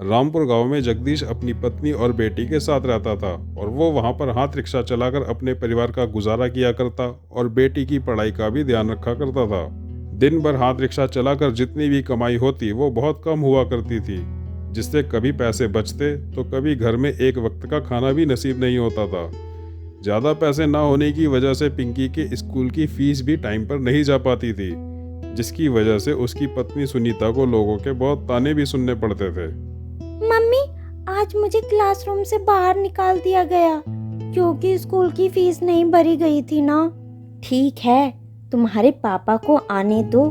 रामपुर गांव में जगदीश अपनी पत्नी और बेटी के साथ रहता था और वो वहां पर हाथ रिक्शा चलाकर अपने परिवार का गुजारा किया करता और बेटी की पढ़ाई का भी ध्यान रखा करता था। दिन भर हाथ रिक्शा चलाकर जितनी भी कमाई होती वो बहुत कम हुआ करती थी, जिससे कभी पैसे बचते तो कभी घर में एक वक्त का खाना भी नसीब नहीं होता था। ज़्यादा पैसे ना होने की वजह से पिंकी के स्कूल की फीस भी टाइम पर नहीं जा पाती थी, जिसकी वजह से उसकी पत्नी सुनीता को लोगों के बहुत ताने भी सुनने पड़ते थे। मम्मी, आज मुझे क्लासरूम से बाहर निकाल दिया गया क्योंकि स्कूल की फीस नहीं भरी गई थी ना। ठीक है, तुम्हारे पापा को आने दो,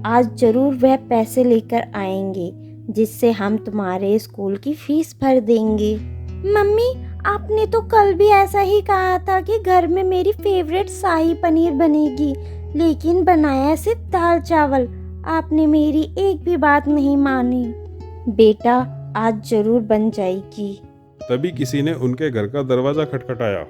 आज जरूर वह पैसे लेकर आएंगे जिससे हम तुम्हारे स्कूल की फीस भर देंगे। मम्मी, आपने तो कल भी ऐसा ही कहा था कि घर में मेरी फेवरेट शाही पनीर बनेगी, लेकिन बनाया सिर्फ दाल चावल। आपने मेरी एक भी बात नहीं मानी। बेटा, आज जरूर बन जाएगी। तभी किसी ने उनके घर का दरवाजा खटखटाया।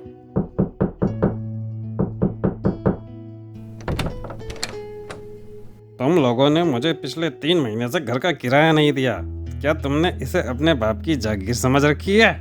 तुम लोगों ने मुझे पिछले 3 महीने से घर का किराया नहीं दिया। क्या तुमने इसे अपने बाप की जागीर समझ रखी है?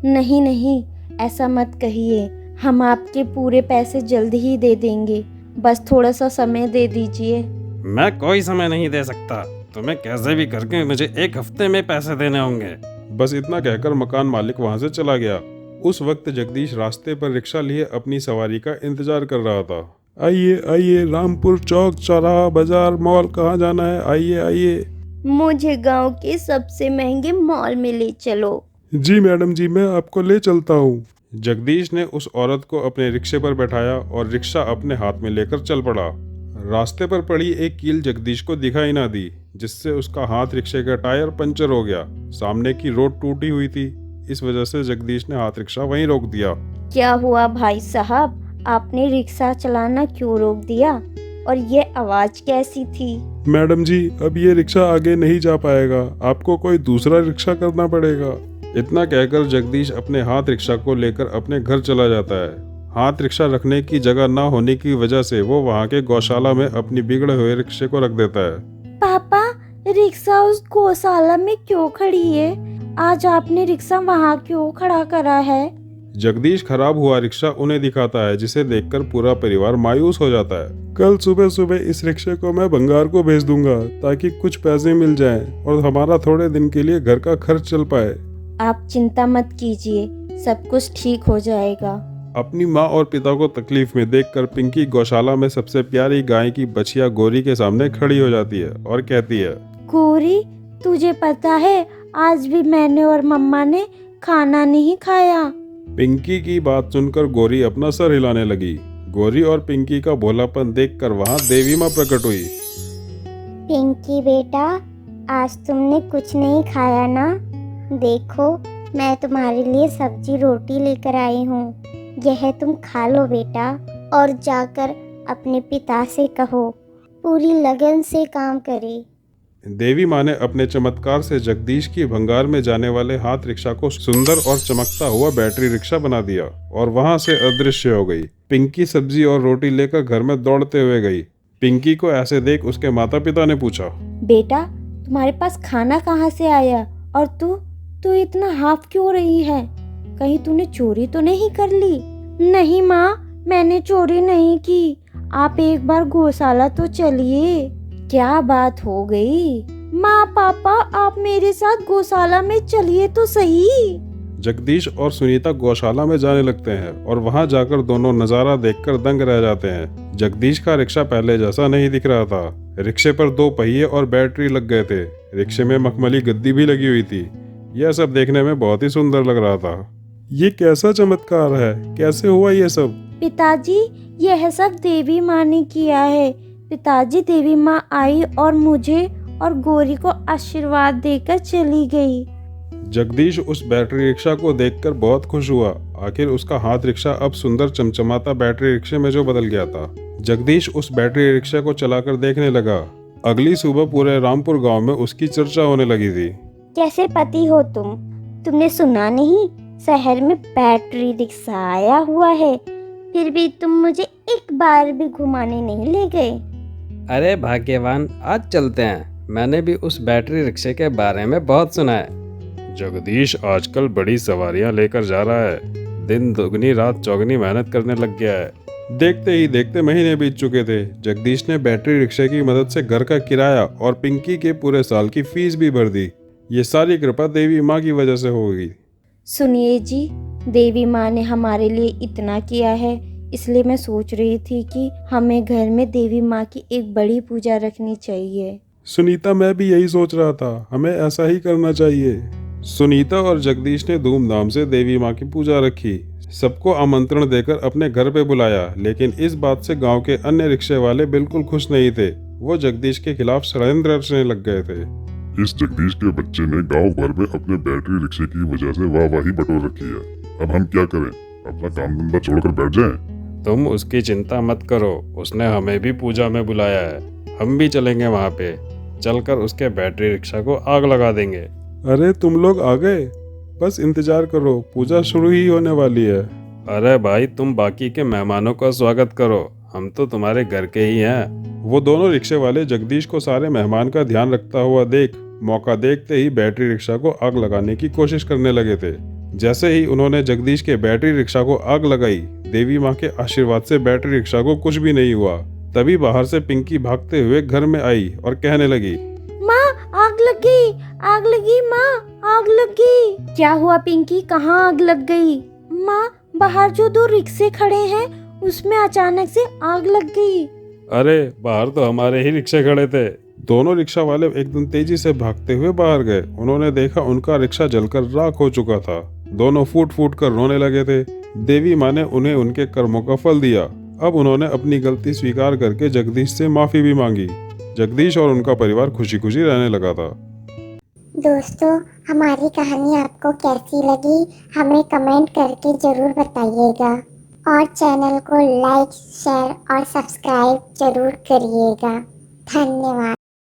नहीं नहीं, ऐसा मत कहिए। हम आपके पूरे पैसे जल्द ही दे देंगे, बस थोड़ा सा समय दे दीजिए। मैं कोई समय नहीं दे सकता। तुम्हें कैसे भी करके मुझे 1 हफ्ते में पैसे देने होंगे। बस इतना कहकर मकान मालिक वहां से चला गया। उस वक्त जगदीश रास्ते पर रिक्शा लिए अपनी सवारी का इंतजार कर रहा था। आइए आइए, रामपुर चौक, चौराहा, बाजार, मॉल, कहाँ जाना है? आइए आइए। मुझे गांव के सबसे महंगे मॉल में ले चलो। जी मैडम जी, मैं आपको ले चलता हूँ। जगदीश ने उस औरत को अपने रिक्शे पर बैठाया और रिक्शा अपने हाथ में लेकर चल पड़ा। रास्ते पर पड़ी एक कील जगदीश को दिखाई ना दी, जिससे उसका हाथ रिक्शे का टायर पंचर हो गया। सामने की रोड टूटी हुई थी, इस वजह से जगदीश ने हाथ रिक्शा वहीं रोक दिया। क्या हुआ भाई साहब, आपने रिक्शा चलाना क्यों रोक दिया? और ये आवाज कैसी थी? मैडम जी, अब ये रिक्शा आगे नहीं जा पाएगा, आपको कोई दूसरा रिक्शा करना पड़ेगा। इतना कहकर जगदीश अपने हाथ रिक्शा को लेकर अपने घर चला जाता है। हाथ रिक्शा रखने की जगह ना होने की वजह से वो वहाँ के गौशाला में अपनी बिगड़े हुए रिक्शे को रख देता है। पापा, रिक्शा उस गौशाला में क्यों खड़ी है? आज आपने रिक्शा वहाँ क्यों खड़ा करा है? जगदीश खराब हुआ रिक्शा उन्हें दिखाता है, जिसे देखकर पूरा परिवार मायूस हो जाता है। कल सुबह सुबह इस रिक्शे को मैं भंगार को भेज दूंगा ताकि कुछ पैसे मिल जाएं और हमारा थोड़े दिन के लिए घर का खर्च चल पाए। आप चिंता मत कीजिए, सब कुछ ठीक हो जाएगा। अपनी माँ और पिता को तकलीफ में देखकर पिंकी गौशाला में सबसे प्यारी गाय की बछिया गोरी के सामने खड़ी हो जाती है और कहती है, गोरी, तुझे पता है आज भी मैंने और मम्मा ने खाना नहीं खाया। पिंकी की बात सुनकर गोरी अपना सर हिलाने लगी। गोरी और पिंकी का भोलापन देखकर वहाँ देवी माँ प्रकट हुई। पिंकी बेटा, आज तुमने कुछ नहीं खाया ना? देखो, मैं तुम्हारे लिए सब्जी रोटी लेकर आई हूँ, यह तुम खा लो बेटा। और जाकर अपने पिता से कहो पूरी लगन से काम करे। देवी माँ ने अपने चमत्कार से जगदीश की भंगार में जाने वाले हाथ रिक्शा को सुंदर और चमकता हुआ बैटरी रिक्शा बना दिया और वहाँ से अदृश्य हो गई। पिंकी सब्जी और रोटी लेकर घर में दौड़ते हुए गई। पिंकी को ऐसे देख उसके माता पिता ने पूछा, बेटा, तुम्हारे पास खाना कहाँ से आया? और तू इतना हाफ क्यों रही है? कहीं तूने चोरी तो नहीं कर ली? नहीं माँ, मैंने चोरी नहीं की। आप एक बार गौशाला तो चलिए। क्या बात हो गई? माँ पापा, आप मेरे साथ गौशाला में चलिए तो सही। जगदीश और सुनीता गौशाला में जाने लगते हैं और वहां जाकर दोनों नजारा देखकर दंग रह जाते हैं। जगदीश का रिक्शा पहले जैसा नहीं दिख रहा था। रिक्शे पर 2 पहिए और बैटरी लग गए थे। रिक्शे में मखमली गद्दी भी लगी हुई थी। यह सब देखने में बहुत ही सुंदर लग रहा था। ये कैसा चमत्कार है? कैसे हुआ ये सब? पिताजी, यह सब देवी माँ ने किया है। पिताजी, देवी माँ आई और मुझे और गौरी को आशीर्वाद देकर चली गई। जगदीश उस बैटरी रिक्शा को देखकर बहुत खुश हुआ। आखिर उसका हाथ रिक्शा अब सुंदर चमचमाता बैटरी रिक्शे में जो बदल गया था। जगदीश उस बैटरी रिक्शा को चलाकर देखने लगा। अगली सुबह पूरे रामपुर गांव में उसकी चर्चा होने लगी थी। कैसे पति हो तुम? तुमने सुना नहीं, शहर में बैटरी रिक्शा आया हुआ है, फिर भी तुम मुझे एक बार भी घुमाने नहीं ले गए। अरे भाग्यवान, आज चलते हैं। मैंने भी उस बैटरी रिक्शे के बारे में बहुत सुना है। जगदीश आजकल बड़ी सवारियां लेकर जा रहा है। दिन दुगनी रात चौगनी मेहनत करने लग गया है। देखते ही देखते महीने बीत चुके थे। जगदीश ने बैटरी रिक्शे की मदद से घर का किराया और पिंकी के पूरे साल की फीस भी भर दी। ये सारी कृपा देवी माँ की वजह से हो गई। सुनिए जी, देवी माँ ने हमारे लिए इतना किया है, इसलिए मैं सोच रही थी कि हमें घर में देवी माँ की एक बड़ी पूजा रखनी चाहिए। सुनीता, मैं भी यही सोच रहा था, हमें ऐसा ही करना चाहिए। सुनीता और जगदीश ने धूमधाम से देवी माँ की पूजा रखी। सबको आमंत्रण देकर अपने घर पे बुलाया, लेकिन इस बात से गांव के अन्य रिक्शे वाले बिल्कुल खुश नहीं थे। वो जगदीश के खिलाफ षड्यंत्र रचने लग गए थे। इस जगदीश के बच्चे ने गांव भर में अपने बैटरी रिक्शे की वजह से वाहवाही बटोर रखी है। अब हम क्या करें? अपना काम धंधा छोड़कर बैठ जाएं? तुम उसकी चिंता मत करो, उसने हमें भी पूजा में बुलाया है। हम भी चलेंगे वहाँ पे, चलकर उसके बैटरी रिक्शा को आग लगा देंगे। अरे तुम लोग आ गए, बस इंतजार करो, पूजा शुरू ही होने वाली है। अरे भाई, तुम बाकी के मेहमानों का स्वागत करो, हम तो तुम्हारे घर के ही हैं। वो दोनों रिक्शे वाले जगदीश को सारे मेहमान का ध्यान रखता हुआ देख मौका देखते ही बैटरी रिक्शा को आग लगाने की कोशिश करने लगे थे। जैसे ही उन्होंने जगदीश के बैटरी रिक्शा को आग लगाई, देवी माँ के आशीर्वाद से बैटरी रिक्शा को कुछ भी नहीं हुआ। तभी बाहर से पिंकी भागते हुए घर में आई और कहने लगी, माँ, आग लग गई, आग लगी माँ, आग लग गई। क्या हुआ पिंकी, कहाँ आग लग गई? माँ, बाहर जो 2 रिक्शे खड़े हैं उसमें अचानक से आग लग गई। अरे बाहर तो हमारे ही रिक्शे खड़े थे। दोनों रिक्शा वाले एकदम तेजी से भागते हुए बाहर गए। उन्होंने देखा उनका रिक्शा जलकर राख हो चुका था। दोनों फूट फूट कर रोने लगे थे। देवी माँ ने उन्हें उनके कर्मों का फल दिया। अब उन्होंने अपनी गलती स्वीकार करके जगदीश से माफी भी मांगी। जगदीश और उनका परिवार खुशी खुशी रहने लगा था। दोस्तों, हमारी कहानी आपको कैसी लगी हमें कमेंट करके ज़रूर बताइएगा और चैनल को लाइक, शेयर और सब्सक्राइब जरूर करिएगा। धन्यवाद।